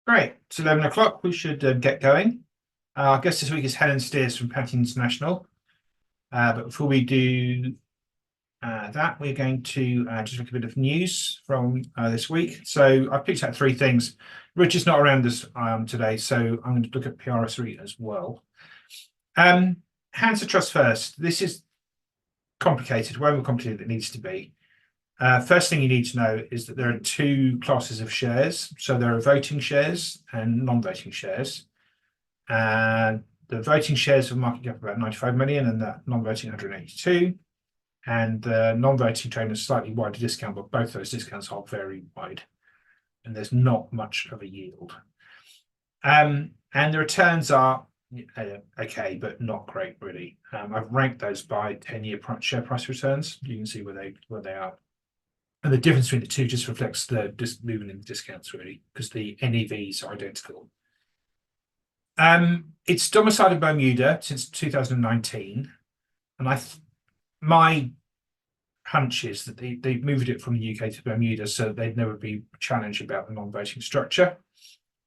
Great. It's 11 o'clock. We should get going. Our guest this week is Helen Steers from Pantheon International. But before we do that, we're going to just look at a bit of news from this week. So I've picked out three things. Rich is not around us today, so I'm going to look at PRS REIT as well. Hansa Trust first. This is complicated, way more complicated than it needs to be. First thing you need to know is that there are two classes of shares. So there are voting shares and non-voting shares. And the voting shares have market cap about 95 million and the non-voting 182. And the non-voting trade is slightly wider discount, but both those discounts are very wide. And there's not much of a yield. And the returns are okay, but not great really. I've ranked those by 10-year share price returns. You can see where they are. And the difference between the two just reflects the movement in the discounts, really, because the NAVs are identical. It's domiciled in Bermuda since 2019, and my hunch is that they moved it from the UK to Bermuda, so they'd never be challenged about the non-voting structure.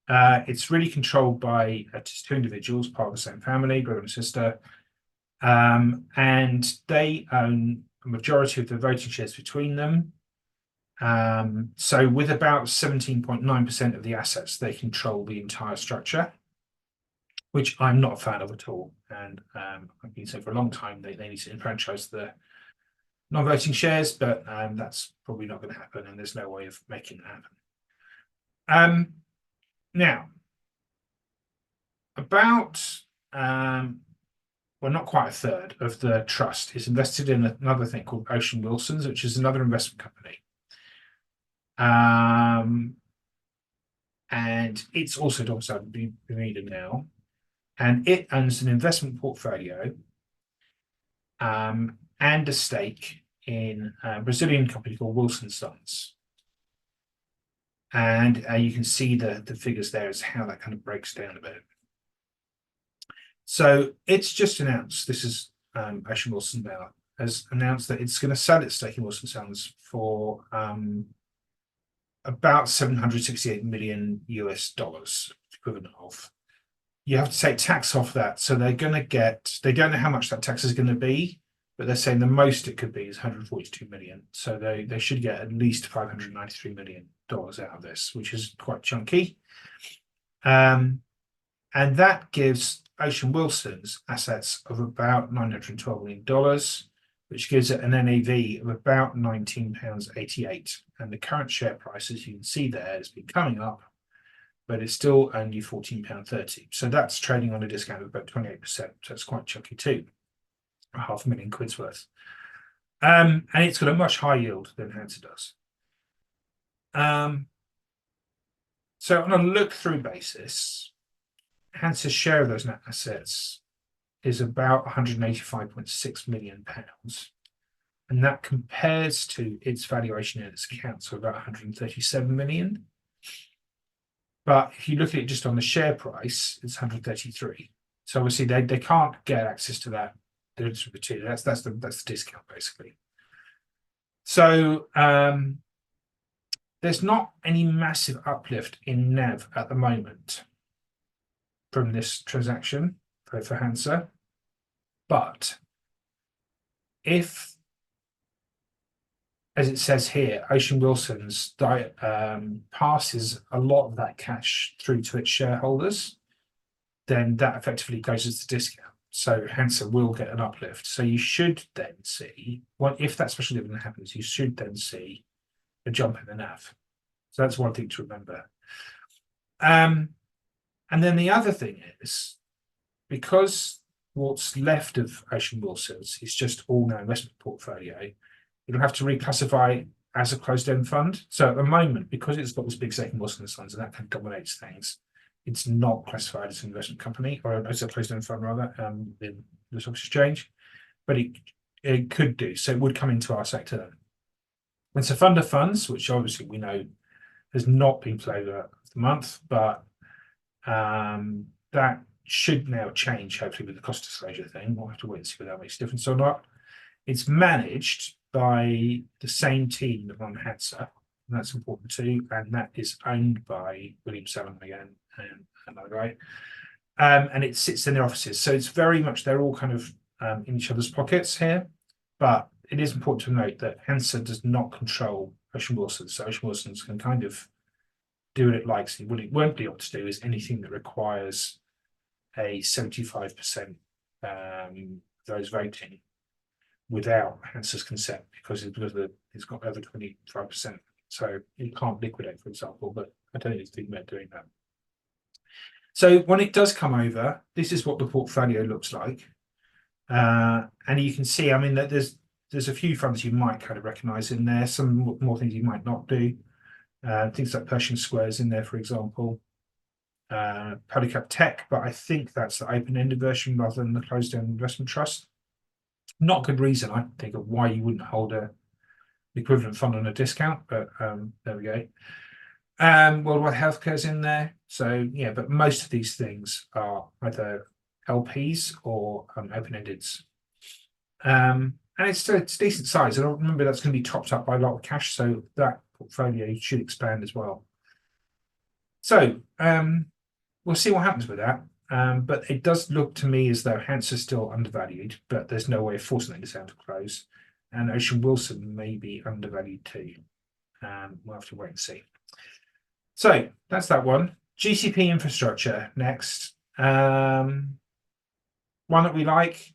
It's really controlled by just two individuals, part of the same family, brother and sister, and they own a majority of the voting shares between them. So with about 17.9% of the assets, they control the entire structure, which I'm not a fan of at all. And I've been saying for a long time they need to enfranchise the non-voting shares, but that's probably not going to happen, and there's no way of making that happen. Now, about well, not quite a third of the trust is invested in another thing called Ocean Wilsons, which is another investment company. And it's also domiciled in Bermuda now, and it owns an investment portfolio and a stake in a Brazilian company called Wilson Sons. And you can see the figures there as how that kind of breaks down a bit. So it's just announced, this is Ocean Wilson now, has announced that it's going to sell its stake in Wilson Sons for about $768 million equivalent of. You have to take tax off that, so they're going to get, they don't know how much that tax is going to be, but they're saying the most it could be is 142 million. So they should get at least $593 million out of this, which is quite chunky. And that gives Ocean Wilson's assets of about $912 million, which gives it an NAV of about £19.88. And the current share price, as you can see there, has been coming up, but it's still only £14.30. So that's trading on a discount of about 28%. So it's quite chunky too, £500,000 worth. And it's got a much higher yield than Hansa does. So on a look-through basis, Hansa's share of those net assets is about £185.6 million. And that compares to its valuation in its accounts of about 137 million. But if you look at it just on the share price, it's 133. So obviously they can't get access to that. That's the discount basically. So there's not any massive uplift in NAV at the moment from this transaction for Hansa. But if, as it says here, Ocean Wilson's passes a lot of that cash through to its shareholders, then that effectively goes as the discount. So Hansa will get an uplift. So you should then see, well, if that special dividend happens, you should then see a jump in the NAV. So that's one thing to remember. And then the other thing is, because what's left of Ocean Wilson's is just all now investment portfolio, it'll have to reclassify as a closed-end fund. So at the moment, because it's got this big stake in Wilson Sons and that kind of dominates things, it's not classified as an investment company, or as a closed-end fund rather, in the stock exchange, but it could do. So it would come into our sector then. It's a fund of funds, which obviously we know has not been flavor of the month, but that should now change, hopefully, with the cost disclosure thing. We'll have to wait and see whether that makes a difference or not. It's managed by the same team that run Hansa. and that's important too. And that is owned by William Salmon again and another guy. And it sits in their offices. So it's very much, they're all kind of in each other's pockets here. But it is important to note that Hansa does not control Ocean Wilson. So Ocean Wilson's can kind of do what it likes. What it won't be able to do is anything that requires a 75% those voting without Hansa's consent, because it's got over 25%. So it can't liquidate, for example, but I don't think they're doing that. So when it does come over, this is what the portfolio looks like. And you can see, I mean, that there's a few funds you might kind of recognize in there, some more things you might not do. Things like Pershing Squares in there, for example. Polycap Tech, but I think that's the open-ended version rather than the closed-end investment trust. Not good reason, I think, of why you wouldn't hold a equivalent fund on a discount, but there we go. Worldwide Healthcare's in there. So yeah, but most of these things are either LPs or open-endeds. And it's decent size. And I remember that's going to be topped up by a lot of cash, so that portfolio should expand as well. So we'll see what happens with that. But it does look to me as though Hansa's still undervalued, but there's no way of forcing it down to close. And Ocean Wilson may be undervalued too. We'll have to wait and see. So that's that one. GCP Infrastructure next. One that we like.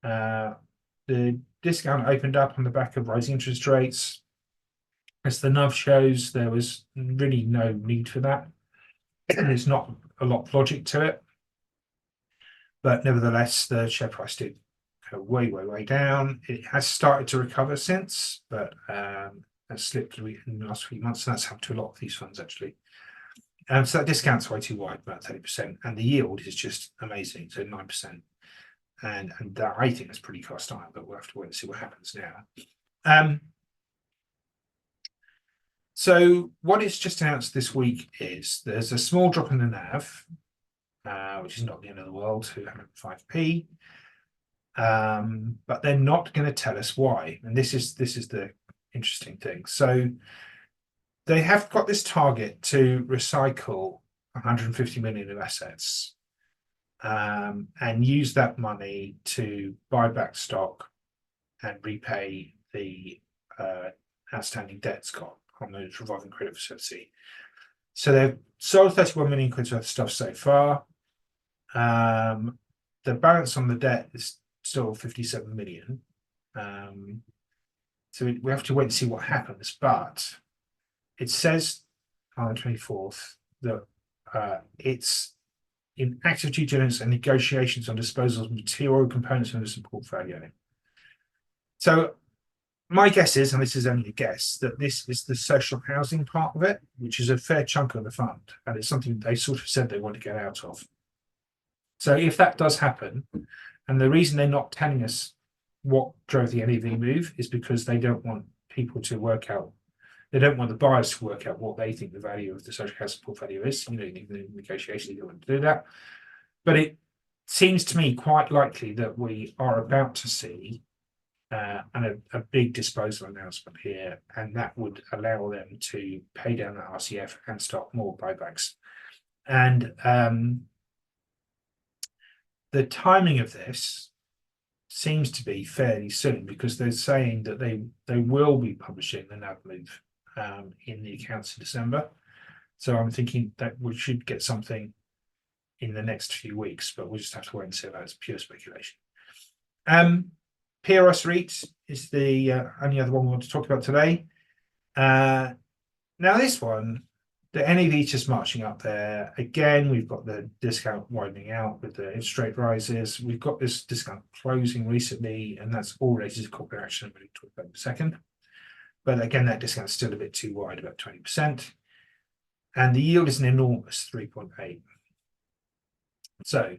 The discount opened up on the back of rising interest rates. As the NAV shows, there was really no need for that. There's not a lot of logic to it. But nevertheless, the share price did go way down. It has started to recover since, but has slipped in the last few months, and that's happened to a lot of these funds actually. So that discount's way too wide, about 30%, and the yield is just amazing, so 9%. And that, I think, is pretty cast iron, but we'll have to wait and see what happens now. So what is just announced this week is there's a small drop in the NAV, which is not the end of the world, 205p. But they're not going to tell us why, and this is the interesting thing. So they have got this target to recycle 150 million of assets, and use that money to buy back stock and repay the outstanding debt it's got on the revolving credit facility. So they've sold 31 million quid worth of stuff so far. The balance on the debt is still 57 million. So we have to wait and see what happens. But it says on the 24th that it's in active due diligence and negotiations on disposal of material components of this portfolio. So my guess is, and this is only a guess, that this is the social housing part of it, which is a fair chunk of the fund, and it's something they sort of said they want to get out of. So if that does happen, and the reason they're not telling us what drove the NAV move is because they don't want people to work out, they don't want the buyers to work out what they think the value of the social housing portfolio is. You know, in the negotiation, you don't want to do that. But it seems to me quite likely that we are about to see a big disposal announcement here, and that would allow them to pay down the RCF and start more buybacks. And the timing of this seems to be fairly soon, because they're saying that they will be publishing the NAV move in the accounts in December. So I'm thinking that we should get something in the next few weeks, but we'll just have to wait and see. That's pure speculation. PRS REIT is the only other one we want to talk about today. Now this one, the NAV is just marching up there. Again, we've got the discount widening out with the interest rate rises. We've got this discount closing recently, and that's all related to corporate action. I'm going to talk about in a second. But again, that discount's still a bit too wide, about 20%. And the yield is an enormous 3.8. So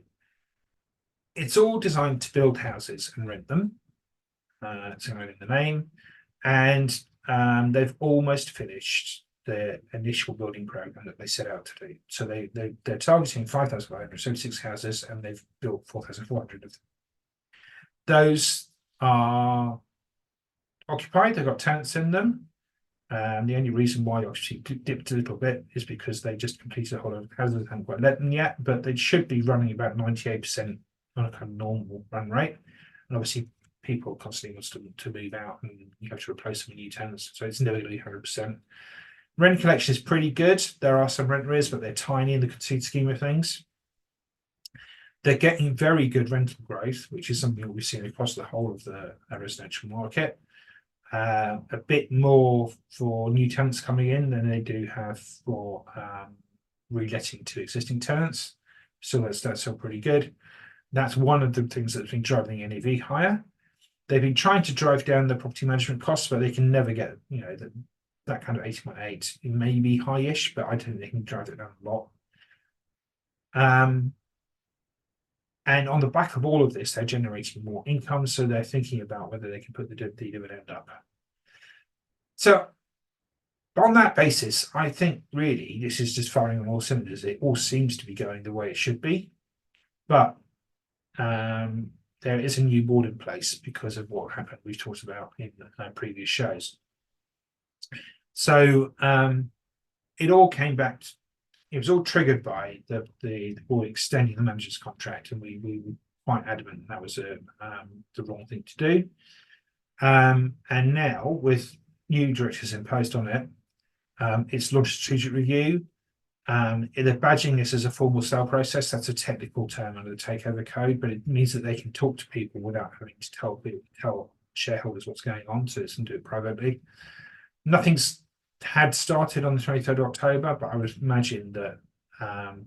it's all designed to build houses and rent them. It's in the name. And they've almost finished their initial building program that they set out to do. So they're targeting 5,576 houses, and they've built 4,400 of them. Those are occupied, they've got tenants in them. The only reason why obviously dipped a little bit is because they just completed a whole lot of houses, haven't quite let them yet, but they should be running about 98% on a kind of normal run rate. And obviously, people constantly want to move out, and you have to replace them with new tenants, so it's never going to be 100%. Rent collection is pretty good. There are some rent arrears, but they're tiny in the considered scheme of things. They're getting very good rental growth, which is something that we've seen across the whole of the residential market. A bit more for new tenants coming in than they do have for reletting to existing tenants. So that's still pretty good. That's one of the things that's been driving the NAV higher. They've been trying to drive down the property management costs, but they can never get, that kind of 80.8. It may be high-ish, but I don't think they can drive it down a lot. And on the back of all of this, they're generating more income, so they're thinking about whether they can put the dividend up. So on that basis, I think really this is just firing on all cylinders. It all seems to be going the way it should be, but there is a new board in place because of what happened we've talked about in previous shows. So it all came back. It was all triggered by the board extending the manager's contract, and we were quite adamant that was the wrong thing to do. And now, with new directors imposed on it, it's launched a strategic review. They're badging this as a formal sale process. That's a technical term under the takeover code, but it means that they can talk to people without having to tell shareholders what's going on, so it's and do it privately. Nothing's had started on the 23rd of October, but I would imagine that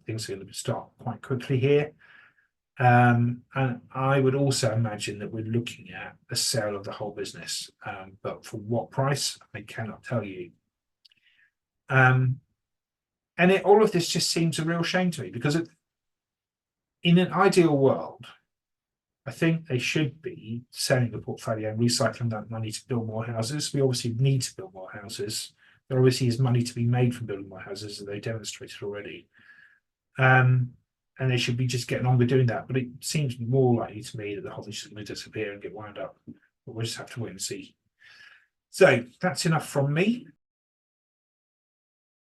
things are going to start quite quickly here. And I would also imagine that we're looking at a sale of the whole business, but for what price, I cannot tell you. And all of this just seems a real shame to me, because in an ideal world, I think they should be selling the portfolio and recycling that money to build more houses. We obviously need to build more houses. There obviously is money to be made from building more houses, as they demonstrated already. And they should be just getting on with doing that. But it seems more likely to me that the whole thing is going to disappear and get wound up. But we'll just have to wait and see. So that's enough from me.